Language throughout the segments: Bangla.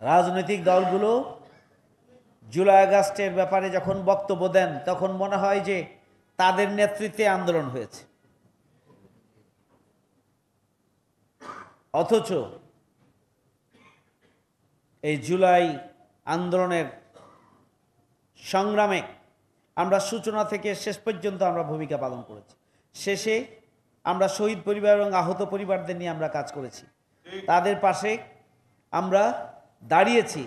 রাজনৈতিক দলগুলো জুলাই আগস্টের ব্যাপারে যখন বক্তব্য দেন তখন মনে হয় যে তাদের নেতৃত্বে আন্দোলন হয়েছে, অথচ এই জুলাই আন্দোলনের সংগ্রামে আমরা সূচনা থেকে শেষ পর্যন্ত আমরা ভূমিকা পালন করেছি। শেষে আমরা শহীদ পরিবার এবং আহত পরিবারদের নিয়ে আমরা কাজ করেছি, তাদের পাশে আমরা দাঁড়িয়েছি,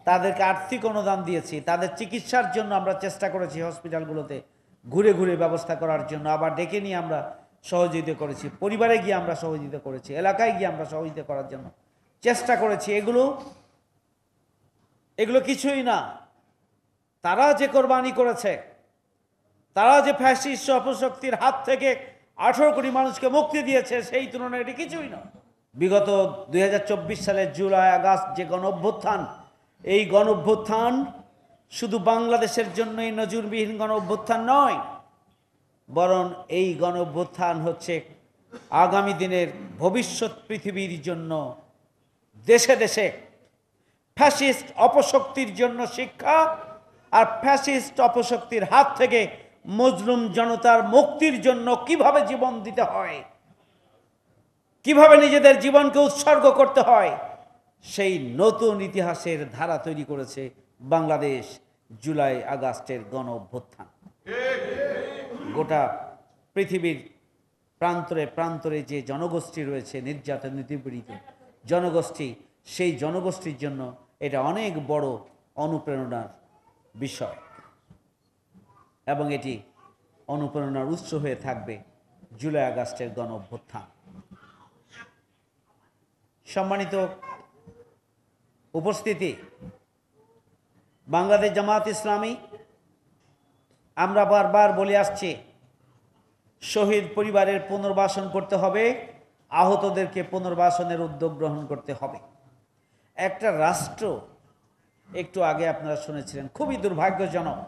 তাদেরকে আর্থিক অনুদান দিয়েছি, তাদের চিকিৎসার জন্য আমরা চেষ্টা করেছি হসপিটালগুলোতে ঘুরে ঘুরে ব্যবস্থা করার জন্য, আবার ডেকে নিয়ে আমরা সহযোগিতা করেছি, পরিবারে গিয়ে আমরা সহযোগিতা করেছি, এলাকায় গিয়ে আমরা সহযোগিতা করার জন্য চেষ্টা করেছি। এগুলো কিছুই না। তারা যে কোরবানি করেছে, তারা যে ফ্যাসিস্ট অপশক্তির হাত থেকে 18 কোটি মানুষকে মুক্তি দিয়েছে, সেই তুলনায় এটি কিছুই না। বিগত 2024 সালের জুলাই আগস্ট যে গণঅভ্যুত্থান, এই গণঅভ্যুত্থান শুধু বাংলাদেশের জন্যই নজিরবিহীন গণঅভ্যুত্থান নয়, বরং এই গণঅভ্যুত্থান হচ্ছে আগামী দিনের ভবিষ্যৎ পৃথিবীর জন্য, দেশে দেশে ফ্যাসিস্ট অপশক্তির জন্য শিক্ষা, আর ফ্যাসিস্ট অপশক্তির হাত থেকে মজলুম জনতার মুক্তির জন্য কিভাবে জীবন দিতে হয়, কিভাবে নিজেদের জীবনকে উৎসর্গ করতে হয়, সেই নতুন ইতিহাসের ধারা তৈরি করেছে বাংলাদেশ জুলাই আগস্টের গণঅভ্যুত্থান। গোটা পৃথিবীর প্রান্তরে প্রান্তরে যে জনগোষ্ঠী রয়েছে, নির্যাতন নিপীড়িত জনগোষ্ঠী, সেই জনগোষ্ঠীর জন্য এটা অনেক বড় অনুপ্রেরণার বিষয় এবং এটি অনুপ্রেরণার উৎস হয়ে থাকবে জুলাই আগস্টের গণঅভ্যুত্থান। সম্মানিত উপস্থিতি, বাংলাদেশ জামায়াত ইসলামী আমরা বারবার বলে আসছি, শহীদ পরিবারের পুনর্বাসন করতে হবে, আহতদেরকে পুনর্বাসনের উদ্যোগ গ্রহণ করতে হবে। একটা রাষ্ট্র, একটু আগে আপনারা শুনেছিলেন, খুবই দুর্ভাগ্যজনক,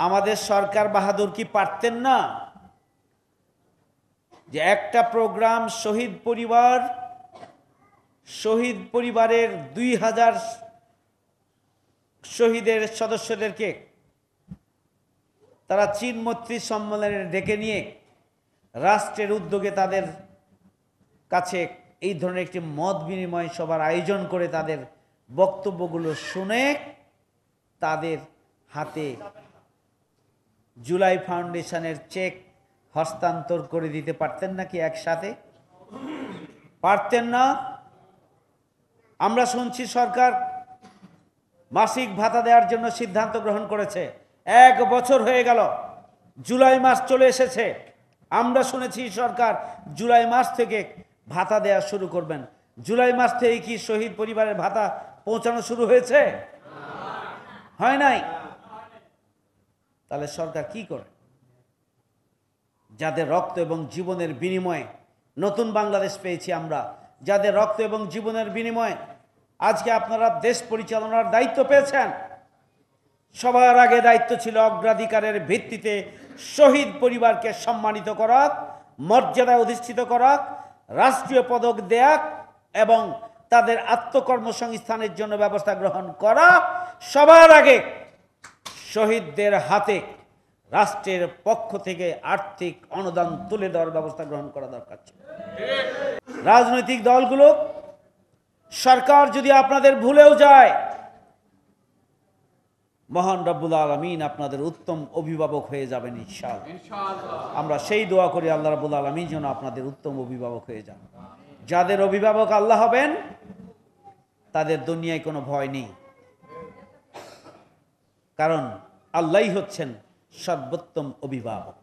আমাদের সরকার বাহাদুর কি পারতেন না যে একটা প্রোগ্রাম শহীদ পরিবারের 2000 শহীদের সদস্যদেরকে তারা চীন মৈত্রী সম্মেলনে ডেকে নিয়ে রাষ্ট্রের উদ্যোগে তাদের কাছে এই ধরনের একটি মত বিনিময় সভার আয়োজন করে তাদের বক্তব্যগুলো শুনে তাদের হাতে জুলাই ফাউন্ডেশনের চেক হস্তান্তর করে দিতে পারতেন নাকি একসাথে? পারতেন না। আমরা শুনছি সরকার মাসিক ভাতা দেওয়ার জন্য সিদ্ধান্ত গ্রহণ করেছে, 1 বছর হয়ে গেল, জুলাই মাস চলে এসেছে, আমরা শুনেছি সরকার জুলাই মাস থেকে ভাতা দেওয়া শুরু করবেন। জুলাই মাস থেকে কি শহীদ পরিবারের ভাতা পৌঁছানো শুরু হয়েছে? হয় নাই। তাহলে সরকার কি করে? যাদের রক্ত এবং জীবনের বিনিময়ে নতুন বাংলাদেশ পেয়েছি আমরা, যাদের রক্ত এবং জীবনের বিনিময়ে আজকে আপনারা দেশ পরিচালনার দায়িত্ব পেয়েছেন, সবার আগে দায়িত্ব ছিল অগ্রাধিকারের ভিত্তিতে শহীদ পরিবারকে সম্মানিত করা, মর্যাদায় অধিষ্ঠিত করা, রাষ্ট্রীয় পদক দেয়া এবং তাদের আত্মকর্মসংস্থানের জন্য ব্যবস্থা গ্রহণ করা। সবার আগে শহীদদের হাতে রাষ্ট্রের পক্ষ থেকে আর্থিক অনুদান তুলে দেওয়ার ব্যবস্থা গ্রহণ করা দরকার ছিল। রাজনৈতিক দলগুলো, সরকার যদি আপনাদের ভুলেও যায়, মহান রব্বুল আলামিন আপনাদের উত্তম অভিভাবক হয়ে যাবেন ইনশাআল্লাহ। আমরা সেই দোয়া করি আল্লাহ রব্বুল আলামিন যেন আপনাদের উত্তম অভিভাবক হয়ে যান। যাদের অভিভাবক আল্লাহ হবেন তাদের দুনিয়ায় কোনো ভয় নেই, কারণ আল্লাহই হচ্ছেন সর্বোত্তম অভিভাবক।